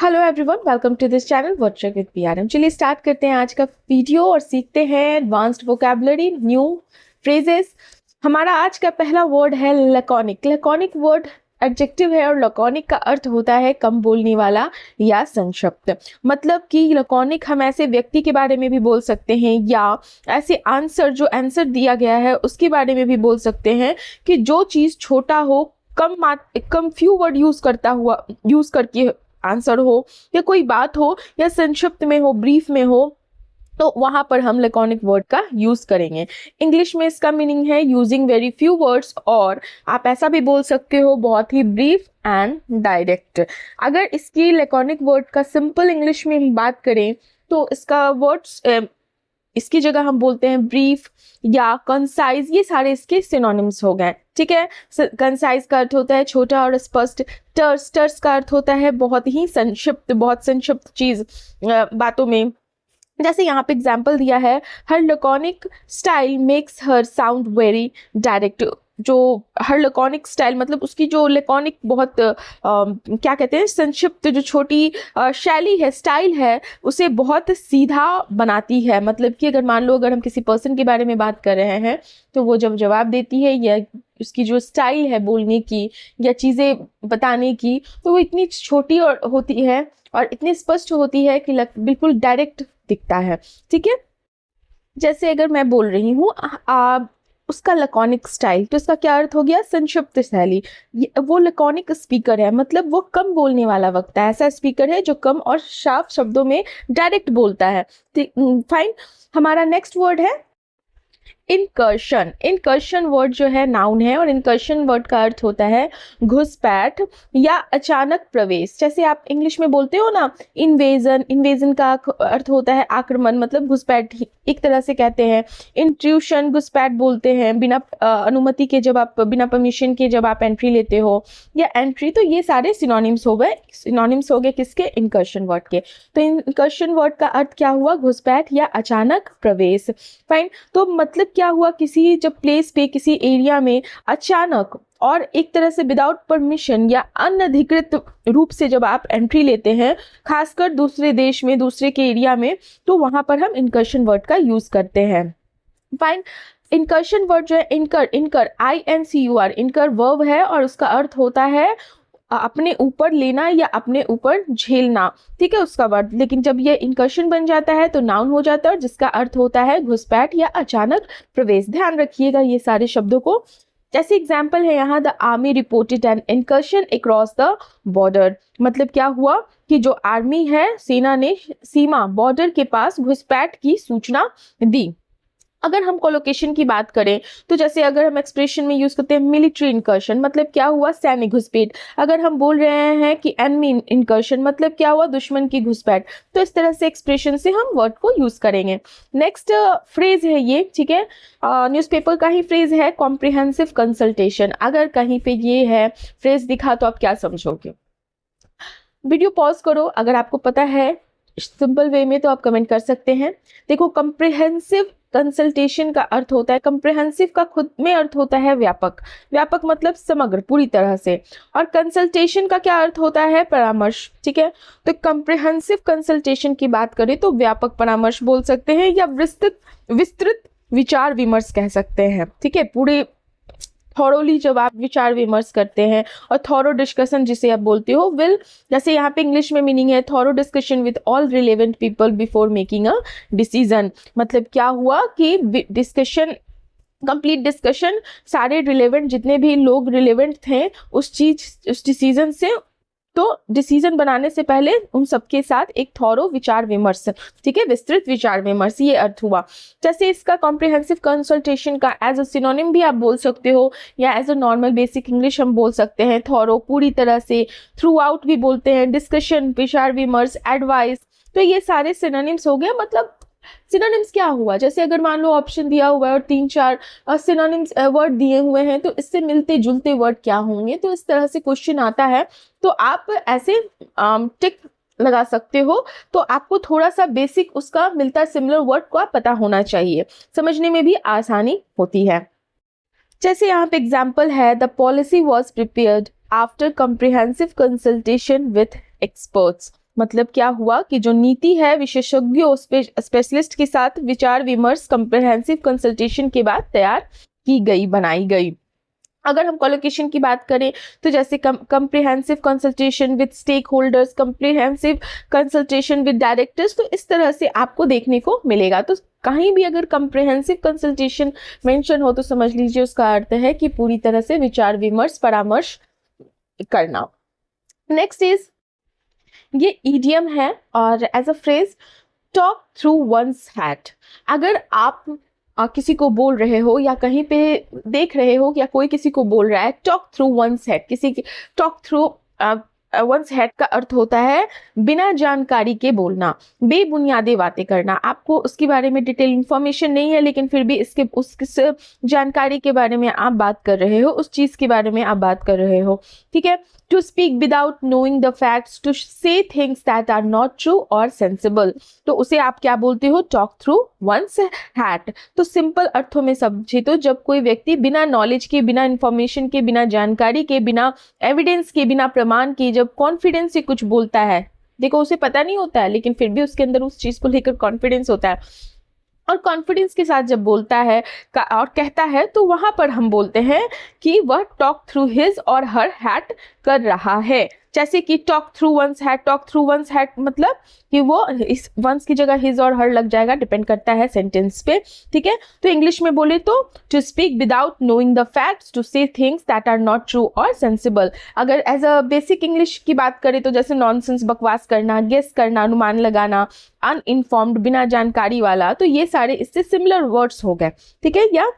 Hello everyone, welcome to this channel word track with PRM. चलिए start करते हैं आज का वीडियो और सीखते हैं एडवांस्ड वोकैबुलरी, न्यू फ्रेजेस। हमारा आज का पहला वर्ड है लैकोनिक। लैकोनिक वर्ड एडजेक्टिव है और लैकोनिक का अर्थ होता है कम बोलने वाला या संक्षिप्त। मतलब कि लैकोनिक हम ऐसे व्यक्ति के बारे में भी बोल सकते हैं या ऐसे आंसर दिया गया है उसके बारे में भी बोल सकते हैं कि जो चीज़ छोटा हो, कम फ्यू वर्ड यूज़ करके आंसर हो या कोई बात हो या संक्षिप्त में हो, ब्रीफ में हो, तो वहां पर हम लैकोनिक वर्ड का यूज करेंगे। इंग्लिश में इसका मीनिंग है यूजिंग वेरी फ्यू वर्ड्स, और आप ऐसा भी बोल सकते हो बहुत ही ब्रीफ एंड डायरेक्ट। अगर इसकी लैकोनिक वर्ड का सिंपल इंग्लिश में हम बात करें तो इसका वर्ड्स इसकी जगह हम बोलते हैं ब्रीफ या कंसाइज। ये सारे इसके सिनोनिम्स हो गए, ठीक है। कंसाइज का अर्थ होता है छोटा और स्पष्ट। टर्स का अर्थ होता है बहुत ही संक्षिप्त, बहुत संक्षिप्त चीज बातों में। जैसे यहाँ पे एग्जाम्पल दिया है, her laconic style makes her sound very direct. जो हर लैकोनिक स्टाइल मतलब उसकी जो लैकोनिक बहुत क्या कहते हैं, संक्षिप्त जो छोटी शैली है, स्टाइल है, उसे बहुत सीधा बनाती है। मतलब कि अगर हम किसी पर्सन के बारे में बात कर रहे हैं तो वो जब जवाब देती है या उसकी जो स्टाइल है बोलने की या चीज़ें बताने की, तो वो इतनी छोटी और होती है और इतनी स्पष्ट होती है कि बिल्कुल डायरेक्ट दिखता है, ठीक है। जैसे अगर मैं बोल रही हूँ उसका लैकोनिक स्टाइल, तो इसका क्या अर्थ हो गया, संक्षिप्त शैली। वो लैकोनिक स्पीकर है, मतलब वो कम बोलने वाला वक्ता है। ऐसा स्पीकर है जो कम और साफ शब्दों में डायरेक्ट बोलता है। फाइन। हमारा नेक्स्ट वर्ड है इनकर्शन। इनकर्शन वर्ड जो है नाउन है और इनकर्शन वर्ड का अर्थ होता है घुसपैठ या अचानक प्रवेश। जैसे आप इंग्लिश में बोलते हो ना इन्वेजन, इन्वेजन का अर्थ होता है आक्रमण, मतलब घुसपैठ एक तरह से कहते हैं। इंट्रूशन घुसपैठ बोलते हैं बिना अनुमति के, जब आप बिना परमिशन के जब आप एंट्री लेते हो या एंट्री। तो ये सारे सिनोनिम्स हो गए किसके, इनकर्शन वर्ड के। तो इनकर्शन वर्ड का अर्थ क्या हुआ, घुसपैठ या अचानक प्रवेश। फाइन। तो मतलब क्या हुआ, किसी जब प्लेस पे, किसी एरिया में अचानक और एक तरह से विदाउट परमिशन या अनधिकृत रूप से जब आप एंट्री लेते हैं, खासकर दूसरे देश में, दूसरे के एरिया में, तो वहां पर हम इनकर्शन वर्ड का यूज करते हैं। फाइन। इनकर्शन वर्ड जो है इनकर INCUR, इनकर वर्ब है और उसका अर्थ होता है अपने ऊपर लेना या अपने ऊपर झेलना, ठीक है, उसका वर्ड। लेकिन जब ये इनकर्शन बन जाता है तो नाउन हो जाता है और जिसका अर्थ होता है घुसपैठ या अचानक प्रवेश। ध्यान रखिएगा ये सारे शब्दों को। जैसे एग्जाम्पल है यहाँ, the army reported an incursion across the border. मतलब क्या हुआ कि जो आर्मी है, सेना ने सीमा, बॉर्डर के पास घुसपैठ की सूचना दी। अगर हम कोलोकेशन की बात करें तो जैसे अगर हम एक्सप्रेशन में यूज करते हैं मिलिट्री इनकर्शन, मतलब क्या हुआ, सैनिक घुसपैठ। अगर हम बोल रहे हैं कि एनिमी इनकर्शन, मतलब क्या हुआ, दुश्मन की घुसपैठ। तो इस तरह से एक्सप्रेशन से हम वर्ड को यूज करेंगे। नेक्स्ट फ्रेज है ये, ठीक है, न्यूज़पेपर का ही फ्रेज है, कॉम्प्रिहेंसिव कंसल्टेशन। अगर कहीं पे ये है फ्रेज दिखा तो आप क्या समझोगे? वीडियो पॉज करो, अगर आपको पता है सिंपल वे में तो आप कमेंट कर सकते हैं। देखो, कॉम्प्रिहेंसिव कंसल्टेशन का अर्थ होता है, कॉम्प्रिहेंसिव का खुद में अर्थ होता है व्यापक। व्यापक मतलब समग्र, पूरी तरह से। और कंसल्टेशन का क्या अर्थ होता है, परामर्श, ठीक है। तो कॉम्प्रिहेंसिव कंसल्टेशन की बात करें तो व्यापक परामर्श बोल सकते हैं या विस्तृत विचार विमर्श कह सकते हैं, ठीक है। पूरे थॉरोली जब आप विचार विमर्श करते हैं, और थॉरो डिस्कशन जिसे आप बोलते हो, जैसे यहाँ पे इंग्लिश में मीनिंग है thorough discussion with all relevant people before making a decision. मतलब क्या हुआ कि डिस्कशन, कंप्लीट डिस्कशन, सारे रिलेवेंट जितने भी लोग रिलेवेंट थे उस डिसीजन से, तो डिसीजन बनाने से पहले उन सबके साथ एक थॉरो विचार विमर्श, ठीक है, विस्तृत विचार विमर्श, ये अर्थ हुआ। जैसे इसका कॉम्प्रिहेंसिव कंसल्टेशन का एज अ सिनोनिम भी आप बोल सकते हो या as a normal basic English हम बोल सकते हैं थॉरो, पूरी तरह से, थ्रू आउट भी बोलते हैं, डिस्कशन विचार विमर्श, एडवाइस। तो ये सारे सिनोनिम्स हो गए। मतलब सिनोनिम्स क्या हुआ, जैसे अगर मान लो ऑप्शन दिया हुआ है और 3-4 सिनोनिम्स वर्ड दिए हुए हैं तो इससे मिलते जुलते वर्ड क्या होंगे, तो इस तरह से क्वेश्चन आता है तो आप ऐसे टिक लगा सकते हो। तो आपको थोड़ा सा बेसिक उसका मिलता सिमिलर वर्ड को पता होना चाहिए, समझने में भी आसानी होती है। जैसे यहाँ पे एग्जाम्पल है, the policy was prepared after comprehensive consultation with experts. मतलब क्या हुआ कि जो नीति है विशेषज्ञों स्पेशलिस्ट के साथ विचार विमर्श कंप्रिहेंसिव कंसल्टेशन के बाद तैयार की गई, बनाई गई। अगर हम कोलोकेशन की बात करें तो जैसे comprehensive consultation with stakeholders, comprehensive consultation with directors, तो इस तरह से आपको देखने को मिलेगा। तो कहीं भी अगर कंप्रिहेंसिव कंसल्टेशन मेंशन हो तो समझ लीजिए उसका अर्थ है कि पूरी तरह से विचार विमर्श परामर्श करना। नेक्स्ट इज, ये ईडियम है और as a phrase talk through one's hat. अगर आप किसी को बोल रहे हो या कहीं पे देख रहे हो या कोई किसी को बोल रहा है, टॉक थ्रू वंस हैट, किसी की टॉक थ्रू वंस हैट का अर्थ होता है बिना जानकारी के बोलना, बेबुनियादी बातें करना। आपको उसके बारे में डिटेल इंफॉर्मेशन नहीं है लेकिन फिर भी उस जानकारी के बारे में आप बात कर रहे हो, उस चीज के बारे में आप बात कर रहे हो, ठीक है। To speak without knowing the facts, to say things that are not true और सेंसिबल, तो उसे आप क्या बोलते हो, टॉक थ्रू वंस हैट। तो सिंपल अर्थों में समझे तो जब कोई व्यक्ति बिना नॉलेज के, बिना इंफॉर्मेशन के, बिना जानकारी के, बिना एविडेंस के, बिना प्रमाण के जब कॉन्फिडेंस से कुछ बोलता है, देखो उसे पता नहीं होता है लेकिन फिर भी उसके अंदर उस चीज को लेकर कॉन्फिडेंस होता है, और कॉन्फिडेंस के साथ जब बोलता है और कहता है तो वहां पर हम बोलते हैं कि वह टॉक थ्रू हिज और हर हैट कर रहा है। जैसे कि talk through one's hat, talk through one's hat मतलब कि वो इस वंस की जगह हिज और हर लग जाएगा, डिपेंड करता है सेंटेंस पे, ठीक है। तो इंग्लिश में बोले तो to speak without knowing the facts, to say things that are not true और सेंसिबल। अगर एज अ बेसिक इंग्लिश की बात करें तो जैसे नॉनसेंस, बकवास करना, गेस करना, अनुमान लगाना, अनइन्फॉर्म्ड, बिना जानकारी वाला, तो ये सारे इससे सिमिलर वर्ड्स हो गए, ठीक है, या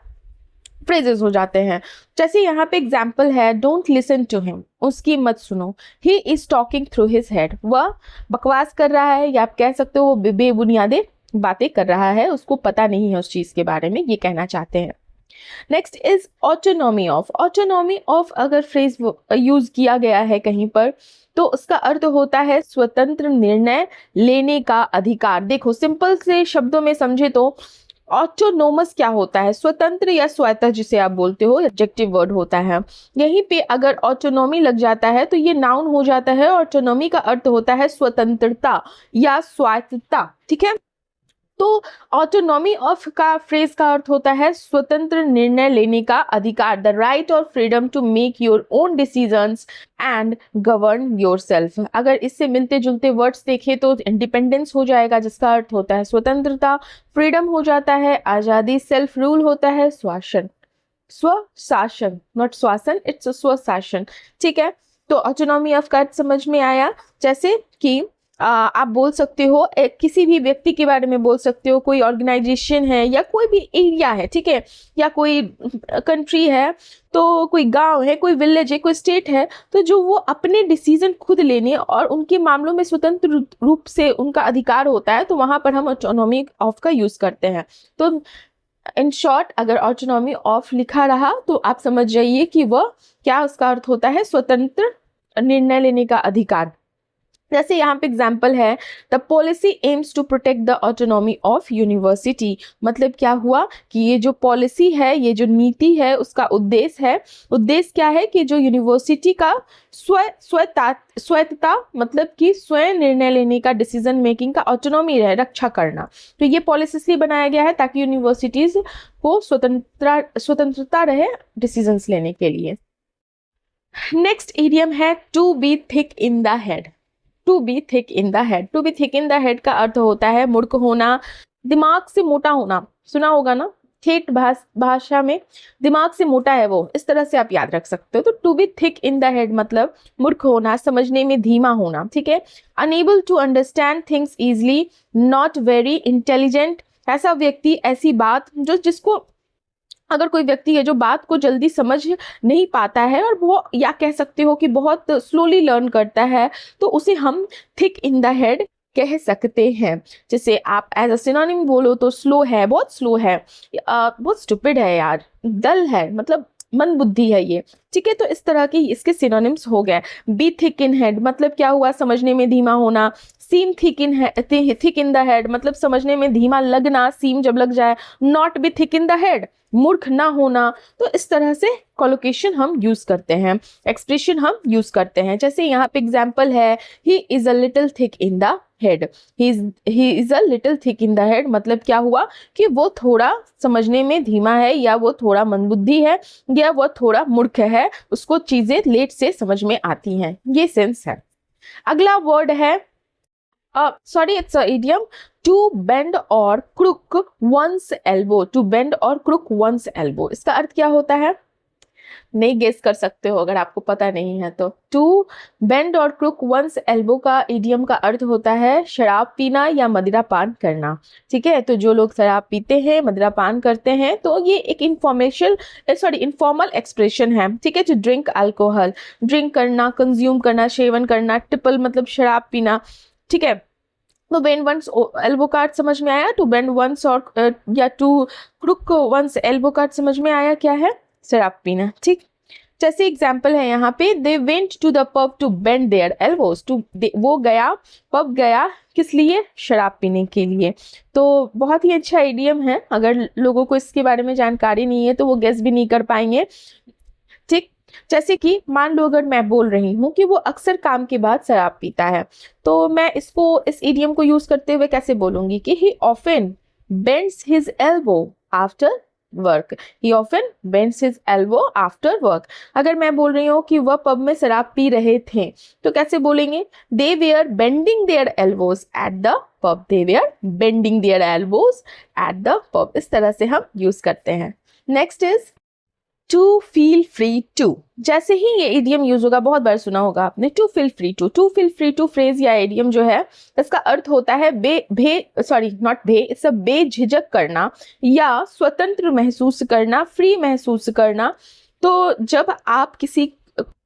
फ्रेजेस हो जाते हैं। जैसे यहाँ पे एग्जाम्पल है, डोंट लिसन टू हिम, उसकी मत सुनो, he is talking through his head, वह बकवास कर रहा है, या आप कह सकते हो वो बेबुनियादे बातें कर रहा है, उसको पता नहीं है उस चीज के बारे में, ये कहना चाहते हैं। Next is autonomy of. Autonomy of अगर फ्रेज यूज किया गया है कहीं पर तो उसका अर्थ होता है स्वतंत्र निर्णय लेने का अधिकार। देखो सिंपल से शब्दों में समझे तो ऑटोनोमस क्या होता है, स्वतंत्र या स्वायत्त जिसे आप बोलते हो, एडजेक्टिव वर्ड होता है। यहीं पे अगर ऑटोनॉमी लग जाता है तो ये नाउन हो जाता है। ऑटोनॉमी का अर्थ होता है स्वतंत्रता या स्वायत्तता, ठीक है। तो ऑटोनॉमी ऑफ का फ्रेज का अर्थ होता है स्वतंत्र निर्णय लेने का अधिकार, द राइट और freedom to make your own decisions and govern yourself. अगर इससे मिलते जुलते वर्ड्स देखें तो इंडिपेंडेंस हो जाएगा जिसका अर्थ होता है स्वतंत्रता, फ्रीडम हो जाता है आजादी, सेल्फ रूल होता है स्वासन, स्वशासन, नॉट स्वासन, इट्स स्वशासन, ठीक है। तो ऑटोनॉमी ऑफ का अर्थ समझ में आया। जैसे कि आप बोल सकते हो किसी भी व्यक्ति के बारे में बोल सकते हो, कोई ऑर्गेनाइजेशन है या कोई भी एरिया है, ठीक है, या कोई कंट्री है, तो कोई गांव है, कोई विलेज है, कोई स्टेट है, तो जो वो अपने डिसीजन खुद लेने और उनके मामलों में स्वतंत्र रूप से उनका अधिकार होता है, तो वहां पर हम ऑटोनॉमी ऑफ का यूज करते हैं। तो इन शॉर्ट अगर ऑटोनॉमी ऑफ लिखा रहा तो आप समझ जाइए कि वह क्या, उसका अर्थ होता है स्वतंत्र निर्णय लेने का अधिकार। जैसे यहाँ पे एग्जाम्पल है, the policy aims to protect the autonomy of university. मतलब क्या हुआ कि ये जो पॉलिसी है, ये जो नीति है, उसका उद्देश्य क्या है कि जो यूनिवर्सिटी का स्वायत्तता मतलब कि स्वयं निर्णय लेने का, डिसीजन मेकिंग का ऑटोनॉमी रहे, रक्षा करना। तो ये पॉलिसी इसलिए बनाया गया है ताकि यूनिवर्सिटीज को स्वतंत्रता रहे डिसीजंस लेने के लिए। नेक्स्ट इडियम है to be thick in the head. To be thick in the head, to be thick in the head का अर्थ होता है मूर्ख होना, दिमाग से मोटा होना। सुना होगा ना, ठेठ भाषा में दिमाग से मोटा है वो, इस तरह से आप याद रख सकते हो। तो to be thick in the head मतलब मूर्ख होना, समझने में धीमा होना, ठीक है। Unable to understand things easily, not very intelligent, ऐसा व्यक्ति, ऐसी बात जिसको अगर कोई व्यक्ति है जो बात को जल्दी समझ नहीं पाता है और वो, या कह सकते हो कि बहुत स्लोली लर्न करता है, तो उसे हम थिक इन द हेड कह सकते हैं। जैसे आप एज अ सिनोनिम बोलो तो स्लो है, बहुत स्लो है, बहुत स्टूपिड है यार, डल है, मतलब मन बुद्धि है ये, ठीक है। तो इस तरह के इसके सिनोनिम्स हो गए। बी थिक इन हेड मतलब क्या हुआ, समझने में धीमा होना। सीम थिक इन द हेड मतलब समझने में धीमा लगना, सीम जब लग जाए। Not be thick in the head मूर्ख ना होना। तो इस तरह से कोलोकेशन हम यूज करते हैं, एक्सप्रेशन हम यूज करते हैं। जैसे यहाँ पे एग्जाम्पल है, he is a little thick in the head. He is a little thick in the head मतलब क्या हुआ कि वो थोड़ा समझने में धीमा है, या वो थोड़ा मंदबुद्धि है, या वो थोड़ा मूर्ख है, उसको चीजें लेट से समझ में आती हैं। ये सेंस है। अगला वर्ड है it's a idiom, to bend or crook one's elbow। to bend or crook one's elbow इसका अर्थ क्या होता है, नहीं गेस कर सकते हो अगर आपको पता नहीं है तो। टू बेंड और क्रुक वंस एल्बो का इडियम का अर्थ होता है शराब पीना या मदिरा पान करना, ठीक है। तो जो लोग शराब पीते हैं, मदिरा पान करते हैं, तो ये एक इनफॉर्मल एक्सप्रेशन है, ठीक है। टू ड्रिंक अल्कोहल, ड्रिंक करना, कंज्यूम करना, सेवन करना। टिपल मतलब शराब पीना, ठीक है। तो बेंड वंस एल्बो का अर्थ समझ में आया। टू बेंड वंस और या टू क्रुक वंस एल्बो का अर्थ समझ में आया, क्या है, शराब पीना, ठीक। जैसे एग्जाम्पल है यहाँ पे, they went to the pub to bend their elbows. वो गया, पब गया किस लिए, शराब पीने के लिए। तो बहुत ही अच्छा इडियम है, अगर लोगों को इसके बारे में जानकारी नहीं है तो वो गेस भी नहीं कर पाएंगे, ठीक। जैसे कि मान लो अगर मैं बोल रही हूँ कि वो अक्सर काम के बाद शराब पीता है, तो मैं इस इडियम को यूज करते हुए कैसे बोलूंगी कि he often bends his elbow after work. He often bends his elbow after work. अगर मैं बोल रही हूँ कि वह पब में शराब पी रहे थे, तो कैसे बोलेंगे, they were bending their elbows at the pub. They were bending their elbows at the pub. इस तरह से हम यूज करते हैं। Next is to feel free to. जैसे ही ये इडियम यूज होगा, बहुत बार सुना होगा आपने, to feel free to. To feel free to phrase या इडियम जो है, इसका अर्थ होता है बेझिझक करना या स्वतंत्र महसूस करना, फ्री महसूस करना। तो जब आप किसी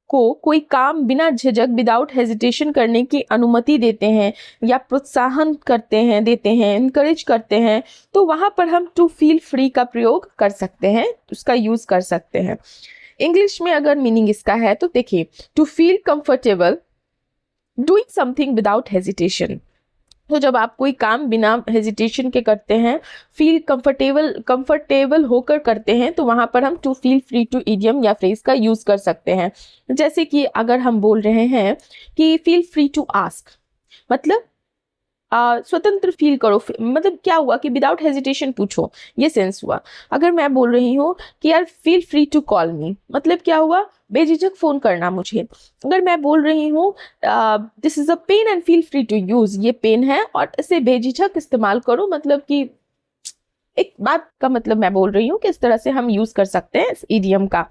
को कोई काम बिना झिझक, विदाउट हेजिटेशन करने की अनुमति देते हैं या प्रोत्साहन देते हैं, इनकरेज करते हैं, तो वहां पर हम टू फील फ्री का प्रयोग कर सकते हैं, उसका यूज कर सकते हैं। इंग्लिश में अगर मीनिंग इसका है तो देखिए, to feel comfortable doing something without hesitation. तो जब आप कोई काम बिना हेजिटेशन के करते हैं, फील कंफर्टेबल होकर करते हैं, तो वहां पर हम to feel free to idiom या फ्रेज का यूज कर सकते हैं। जैसे कि अगर हम बोल रहे हैं कि फील फ्री टू आस्क, मतलब स्वतंत्र फील करो, मतलब क्या हुआ कि विदाउट हेजिटेशन पूछो, ये सेंस हुआ। अगर मैं बोल रही हूँ कि यार feel free to call me, मतलब क्या हुआ, बेझिझक फोन करना मुझे। अगर मैं बोल रही हूँ this is a pen and feel free to use, ये पेन है और इसे बेझिझक इस्तेमाल करो, मतलब कि एक बात का मतलब मैं बोल रही हूँ कि इस तरह से हम यूज कर सकते हैं इस इडियम का।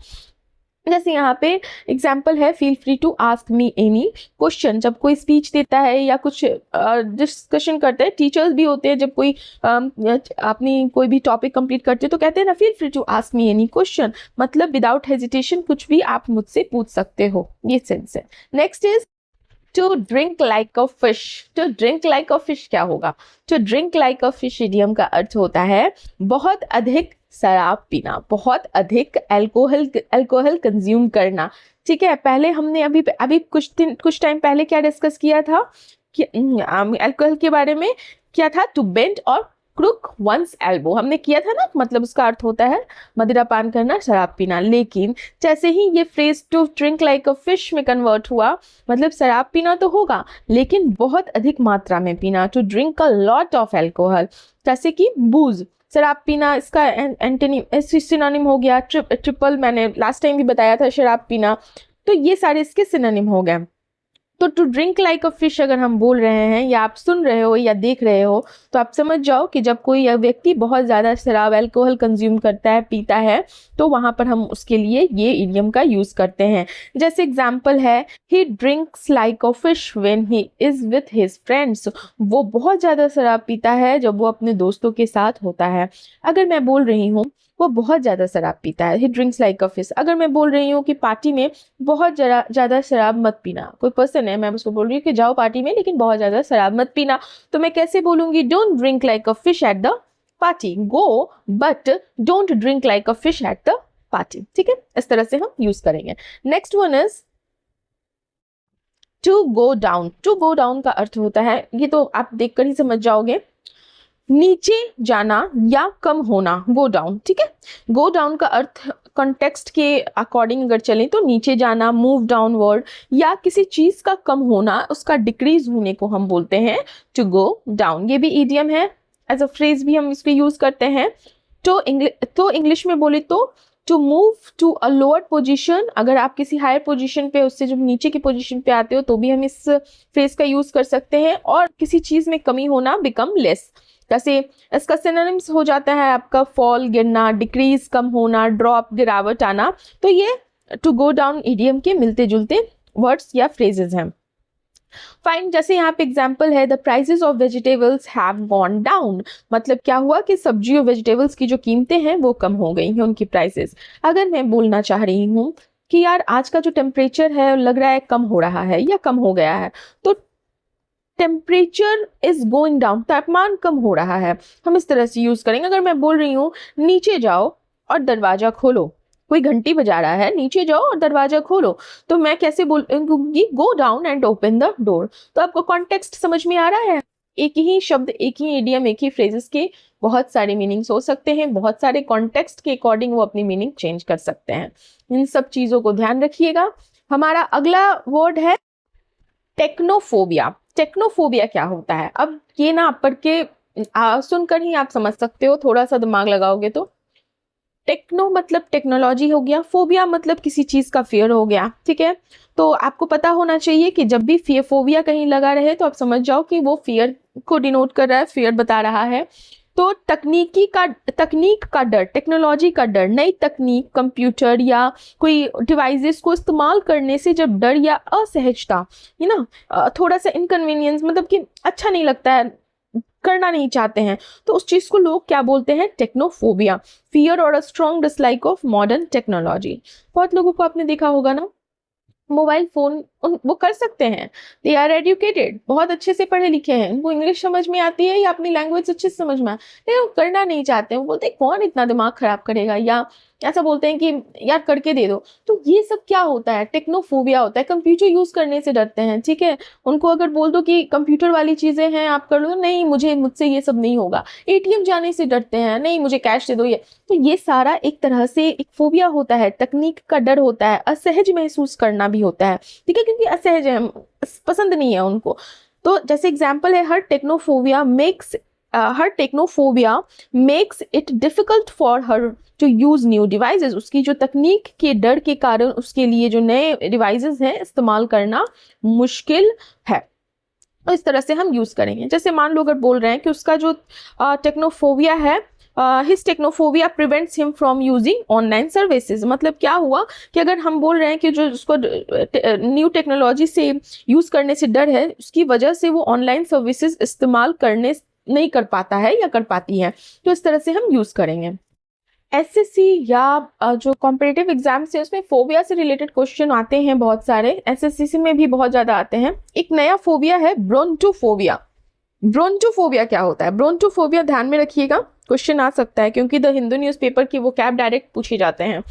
जैसे यहाँ पे एग्जाम्पल है, feel free to ask me any question. जब कोई स्पीच देता है या कुछ डिस्कशन करते हैं, टीचर्स भी होते हैं, जब कोई अपनी कोई भी टॉपिक कंप्लीट करते हैं तो कहते हैं ना, feel free to ask me any question, मतलब विदाउट हेजिटेशन कुछ भी आप मुझसे पूछ सकते हो, ये सेंस है। Next is to drink like a fish. To drink like a fish क्या होगा, to drink like a fish idiom का अर्थ होता है बहुत अधिक शराब पीना, बहुत अधिक अल्कोहल कंज्यूम करना, ठीक है। पहले हमने अभी कुछ टाइम पहले क्या डिस्कस किया था कि अल्कोहल के बारे में, क्या था, टू बेंड और क्रुक वंस एल्बो हमने किया था ना, मतलब उसका अर्थ होता है मदिरा पान करना, शराब पीना। लेकिन जैसे ही ये phrase to drink like a fish में कन्वर्ट हुआ, मतलब शराब पीना तो होगा लेकिन बहुत अधिक मात्रा में पीना, to drink a lot of alcohol. जैसे कि बूज, शराब पीना, इसका एंटोनिम सिनोनिम हो गया ट्रिपल, मैंने लास्ट टाइम भी बताया था, शराब पीना। तो ये सारे इसके सिनोनिम हो गए। तो to drink like a fish अगर हम बोल रहे हैं या आप सुन रहे हो या देख रहे हो, तो आप समझ जाओ कि जब कोई व्यक्ति बहुत ज़्यादा शराब अल्कोहल कंज्यूम करता है, पीता है, तो वहाँ पर हम उसके लिए ये इडियम का यूज़ करते हैं। जैसे एग्जाम्पल है, ही drinks like a fish when he is with his friends. वो बहुत ज़्यादा शराब पीता है जब वो अपने दोस्तों के साथ होता है। अगर मैं बोल रही हूँ वो बहुत ज़्यादा शराब पीता है, ही ड्रिंक्स लाइक अ फिश। अगर मैं बोल रही हूँ कि पार्टी में बहुत ज़्यादा शराब मत पीना, कोई पर्सन है, मैं उसको बोल रही हूँ कि जाओ पार्टी में लेकिन बहुत ज़्यादा शराब मत पीना, तो मैं कैसे बोलूँगी, don't drink like a fish at the party, go but don't drink like a fish at the party. ठीक है, इस तरह से हम यूज करेंगे। Next one is to go down. To go down का अर्थ होता है, ये तो आप देखकर ही समझ जाओगे, नीचे जाना या कम होना, गो डाउन। ठीक है, गो डाउन का अर्थ कॉन्टेक्स्ट के अकॉर्डिंग अगर चलें तो नीचे जाना, मूव डाउनवर्ड, या किसी चीज का कम होना, उसका डिक्रीज होने को हम बोलते हैं टू गो डाउन। ये भी ईडियम है, एज अ फ्रेज भी हम इसको यूज करते हैं। तो इंग्लिश में बोले तो to move to a lower position, अगर आप किसी हायर पोजिशन पे उससे जब नीचे की पोजिशन पे आते हो तो भी हम इस फ्रेज का यूज कर सकते हैं। और किसी चीज में कमी होना, बिकम लेस, जैसे इसका सिनोनिम्स हो जाता है आपका फॉल गिरना, डिक्रीज कम होना, ड्रॉप गिरावट आना। तो ये टू गो डाउन ईडियम के मिलते जुलते वर्ड्स या फ्रेजेस हैं। फाइन, जैसे यहाँ पे एग्जाम्पल है, the prices of vegetables have gone down, मतलब क्या हुआ कि सब्जी और वेजिटेबल्स की जो कीमतें हैं वो कम हो गई हैं, उनकी प्राइसेस। अगर मैं बोलना चाह रही हूँ कि यार आज का जो टेम्परेचर है लग रहा है कम हो रहा है या कम हो गया है, तो टेम्परेचर इज गोइंग डाउन, तापमान कम हो रहा है, हम इस तरह से यूज करेंगे। अगर मैं बोल रही हूँ नीचे जाओ और दरवाजा खोलो, कोई घंटी बजा रहा है, नीचे जाओ और दरवाजा खोलो, तो मैं कैसे बोलूंगी, go down and open the door. तो आपको कॉन्टेक्स्ट समझ में आ रहा है, एक ही शब्द, एक ही इडियम, एक ही फ्रेजेस के बहुत सारे मीनिंग्स हो सकते हैं, बहुत सारे कॉन्टेक्स्ट के अकॉर्डिंग वो अपनी मीनिंग चेंज कर सकते हैं। इन सब चीजों को ध्यान रखिएगा। हमारा अगला वर्ड है टेक्नोफोबिया। टेक्नोफोबिया क्या होता है? अब ये ना आप पढ़ के सुनकर ही आप समझ सकते हो, थोड़ा सा दिमाग लगाओगे तो। टेक्नो मतलब टेक्नोलॉजी हो गया, फोबिया मतलब किसी चीज का फियर हो गया। ठीक है, तो आपको पता होना चाहिए कि जब भी फियर फोबिया कहीं लगा रहे तो आप समझ जाओ कि वो फियर को डिनोट कर रहा है, फियर बता रहा है। तो तकनीक का डर, टेक्नोलॉजी का डर, नई तकनीक, कंप्यूटर या कोई डिवाइसेस को इस्तेमाल करने से जब डर या असहजता, है ना, थोड़ा सा इनकन्वीनियंस, मतलब कि अच्छा नहीं लगता है, करना नहीं चाहते हैं, तो उस चीज को लोग क्या बोलते हैं? टेक्नोफोबिया, फियर और a strong dislike of modern technology. बहुत लोगों को आपने देखा होगा ना, मोबाइल फोन वो कर सकते हैं, दे आर एजुकेटेड, बहुत अच्छे से पढ़े लिखे हैं, उनको इंग्लिश समझ में आती है या अपनी लैंग्वेज अच्छे से समझ में, लेकिन वो करना नहीं चाहते हैं। वो बोलते हैं कौन इतना दिमाग खराब करेगा, या ऐसा बोलते हैं कि यार करके दे दो। तो ये सब क्या होता है? टेक्नोफोबिया होता है। कंप्यूटर यूज करने से डरते हैं। ठीक है, उनको अगर बोल दो कि कंप्यूटर वाली चीजें हैं आप कर लो, नहीं मुझसे ये सब नहीं होगा। एटीएम जाने से डरते हैं, नहीं मुझे कैश दे दो। ये तो ये सारा एक तरह से एक फोबिया होता है, तकनीक का डर होता है, असहज महसूस करना भी होता है। ठीक है, क्योंकि असहज है, पसंद नहीं है उनको। तो जैसे एग्जाम्पल है, her technophobia makes it difficult for her to use new devices. उसकी जो तकनीक के डर के कारण उसके लिए जो नए डिवाइसेस हैं इस्तेमाल करना मुश्किल है। तो इस तरह से हम यूज करेंगे। जैसे मान लो अगर बोल रहे हैं कि उसका जो टेक्नोफोबिया है, his technophobia prevents him from using online services. मतलब क्या हुआ कि अगर हम बोल रहे हैं कि जो उसको न्यू टेक्नोलॉजी से यूज करने से डर है, उसकी वजह से वो ऑनलाइन सर्विसेज इस्तेमाल करने नहीं कर पाता है या कर पाती है, तो इस तरह से हम यूज करेंगे। एसएससी या जो कॉम्पिटिटिव एग्जाम्स है उसमें फोबिया से रिलेटेड क्वेश्चन आते हैं बहुत सारे, एसएससी में भी बहुत ज्यादा आते हैं। एक नया फोबिया है ब्रोंटोफोबिया। ब्रोंटोफोबिया क्या होता है? ब्रोंटोफोबिया ध्यान में रखिएगा, क्वेश्चन आ सकता है, क्योंकि द हिंदू न्यूज़पेपर की वो कैब डायरेक्ट पूछे जाते हैं।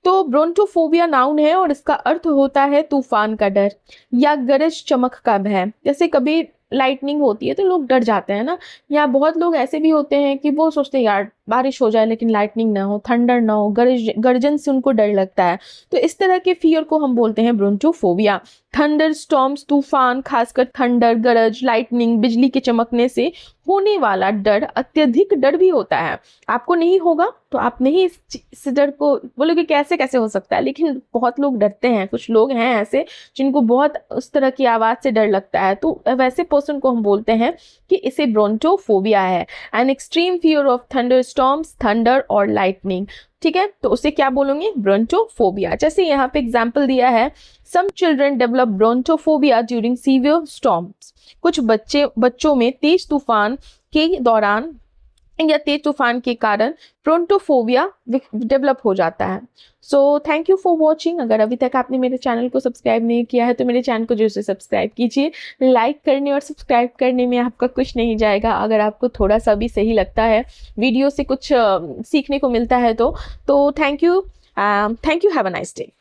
तो ब्रोंटोफोबिया नाउन है और इसका अर्थ होता है तूफान का डर या गरज चमक का भय। जैसे कभी लाइटनिंग होती है तो लोग डर जाते हैं ना, या बहुत लोग ऐसे भी होते हैं कि वो सोचते हैं यार बारिश हो जाए लेकिन लाइटनिंग ना हो, थंडर ना हो, गर्जन से उनको डर लगता है। तो इस तरह के फियर को हम बोलते हैं ब्रोंटोफोबिया। थंडर स्टॉर्म्स, तूफान, खासकर थंडर, गरज, लाइटनिंग, बिजली के चमकने से होने वाला डर अत्यधिक डर भी होता है। आपको नहीं होगा तो आप नहीं इस डर को बोलोगे कैसे कैसे हो सकता है, लेकिन बहुत लोग डरते हैं। कुछ लोग हैं ऐसे जिनको बहुत उस तरह की आवाज से डर लगता है, तो वैसे पर्सन को हम बोलते हैं कि इसे ब्रोंटोफोबिया है। An extreme fear of thunder storms, thunder और लाइटनिंग। ठीक है, तो उसे क्या बोलोगे? ब्रोंटोफोबिया। जैसे यहाँ पे एग्जाम्पल दिया है, some children develop brontophobia during severe storms. कुछ बच्चों में तेज तूफान के दौरान या तेज तूफान के कारण ब्रोंटोफोबिया डेवलप हो जाता है। So thank you for watching. अगर अभी तक आपने मेरे चैनल को सब्सक्राइब नहीं किया है तो मेरे चैनल को जरूर से सब्सक्राइब कीजिए। लाइक करने और सब्सक्राइब करने में आपका कुछ नहीं जाएगा। अगर आपको थोड़ा सा भी सही लगता है, वीडियो से कुछ सीखने को मिलता है तो thank you. Thank you, have a nice day.